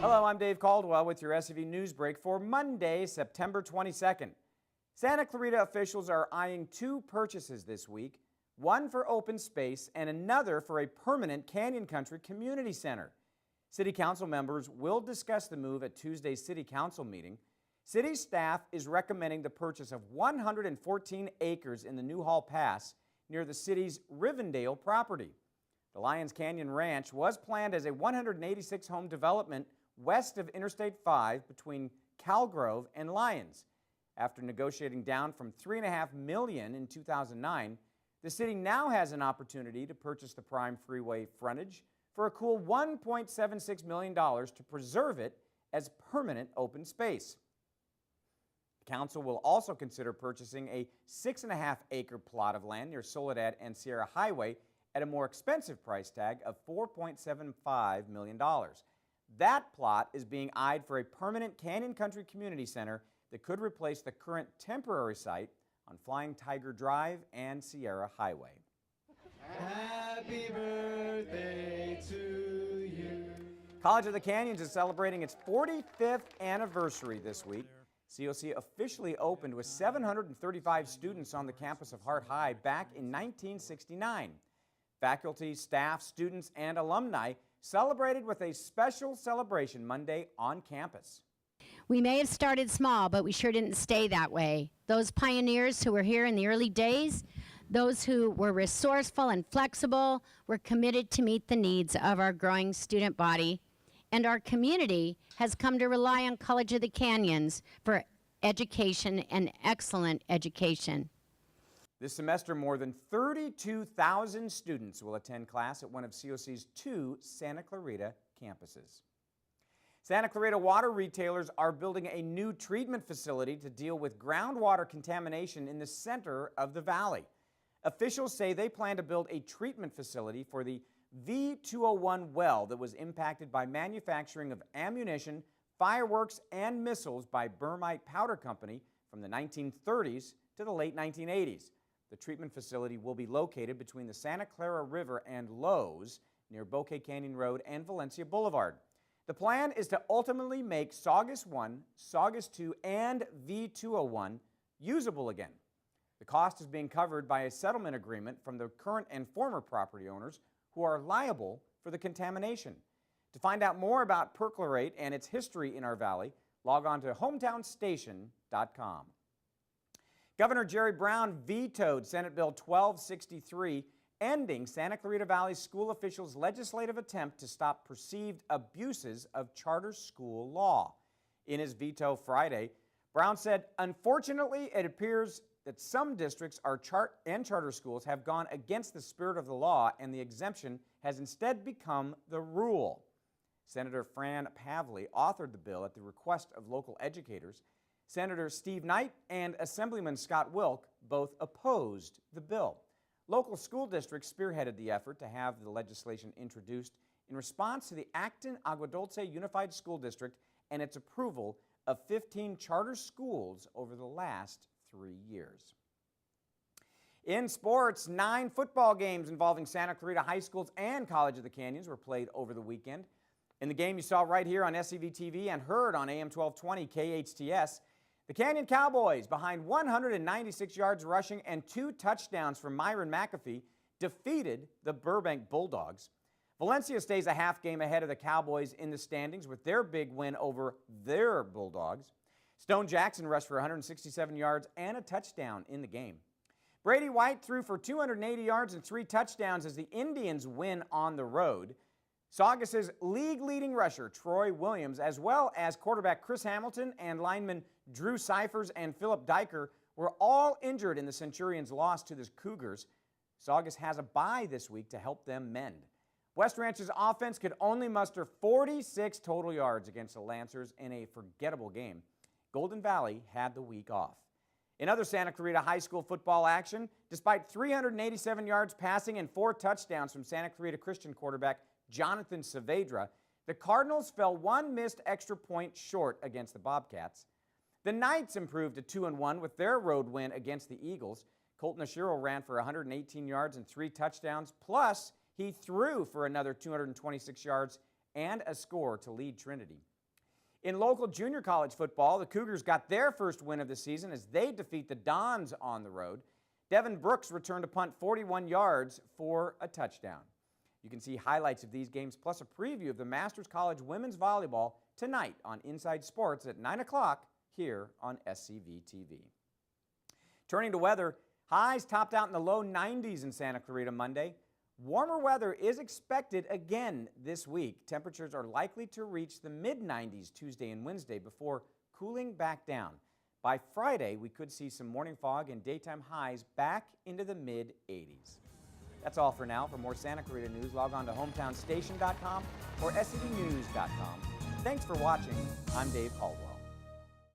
Hello, I'm Dave Caldwell with your SCV News Break for Monday, September 22nd. Santa Clarita officials are eyeing two purchases this week, one for open space and another for a permanent Canyon Country Community Center. City Council members will discuss the move at Tuesday's City Council meeting. City staff is recommending the purchase of 114 acres in the Newhall Pass near the city's Rivendale property. The Lions Canyon Ranch was planned as a 186-home development west of Interstate 5 between Calgrove and Lyons. After negotiating down from $3.5 million in 2009, the city now has an opportunity to purchase the prime freeway frontage for a cool $1.76 million to preserve it as permanent open space. The council will also consider purchasing a 6.5-acre plot of land near Soledad and Sierra Highway at a more expensive price tag of $4.75 million. That plot is being eyed for a permanent Canyon Country Community Center that could replace the current temporary site on Flying Tiger Drive and Sierra Highway. Happy birthday to you. College of the Canyons is celebrating its 45th anniversary this week. COC officially opened with 735 students on the campus of Hart High back in 1969. Faculty, staff, students, and alumni celebrated with a special celebration Monday on campus. We may have started small, but we sure didn't stay that way. Those pioneers who were here in the early days, those who were resourceful and flexible, were committed to meet the needs of our growing student body, and our community has come to rely on College of the Canyons for education and excellent education. This semester, more than 32,000 students will attend class at one of COC's two Santa Clarita campuses. Santa Clarita water retailers are building a new treatment facility to deal with groundwater contamination in the center of the valley. Officials say they plan to build a treatment facility for the V201 well that was impacted by manufacturing of ammunition, fireworks, and missiles by Burmite Powder Company from the 1930s to the late 1980s. The treatment facility will be located between the Santa Clara River and Lowe's near Bouquet Canyon Road and Valencia Boulevard. The plan is to ultimately make Saugus 1, Saugus 2, and V201 usable again. The cost is being covered by a settlement agreement from the current and former property owners who are liable for the contamination. To find out more about perchlorate and its history in our valley, log on to hometownstation.com. Governor Jerry Brown vetoed Senate Bill 1263, ending Santa Clarita Valley school officials' legislative attempt to stop perceived abuses of charter school law. In his veto Friday, Brown said, "Unfortunately, it appears that some districts and charter schools have gone against the spirit of the law, and the exemption has instead become the rule." Senator Fran Pavley authored the bill at the request of local educators. Senator Steve Knight and Assemblyman Scott Wilk both opposed the bill. Local school districts spearheaded the effort to have the legislation introduced in response to the Acton Agua Dulce Unified School District and its approval of 15 charter schools over the last 3 years. In sports, 9 football games involving Santa Clarita High Schools and College of the Canyons were played over the weekend. In the game you saw right here on SCV TV and heard on AM 1220 KHTS, the Canyon Cowboys, behind 196 yards rushing and 2 touchdowns from Myron McAfee, defeated the Burbank Bulldogs. Valencia stays a half game ahead of the Cowboys in the standings with their big win over their Bulldogs. Stone Jackson rushed for 167 yards and a touchdown in the game. Brady White threw for 280 yards and 3 touchdowns as the Indians win on the road. Saugus's league-leading rusher, Troy Williams, as well as quarterback Chris Hamilton and linemen Drew Cyphers and Philip Diker were all injured in the Centurions' loss to the Cougars. Saugus has a bye this week to help them mend. West Ranch's offense could only muster 46 total yards against the Lancers in a forgettable game. Golden Valley had the week off. In other Santa Clarita High School football action, despite 387 yards passing and 4 touchdowns from Santa Clarita Christian quarterback Jonathan Saavedra, the Cardinals fell 1 missed extra point short against the Bobcats. The Knights improved to 2-1 with their road win against the Eagles. Colton Ashiro ran for 118 yards and 3 touchdowns, plus he threw for another 226 yards and a score to lead Trinity. In local junior college football, the Cougars got their first win of the season as they defeat the Dons on the road. Devin Brooks returned to punt 41 yards for a touchdown. You can see highlights of these games plus a preview of the Masters College women's volleyball tonight on Inside Sports at 9 o'clock here on SCV TV. Turning to weather, highs topped out in the low 90s in Santa Clarita Monday. Warmer weather is expected again this week. Temperatures are likely to reach the mid-90s Tuesday and Wednesday before cooling back down. By Friday, we could see some morning fog and daytime highs back into the mid-80s. That's all for now. For more Santa Clarita news, log on to hometownstation.com or scvnews.com. Thanks for watching. I'm Dave Caldwell.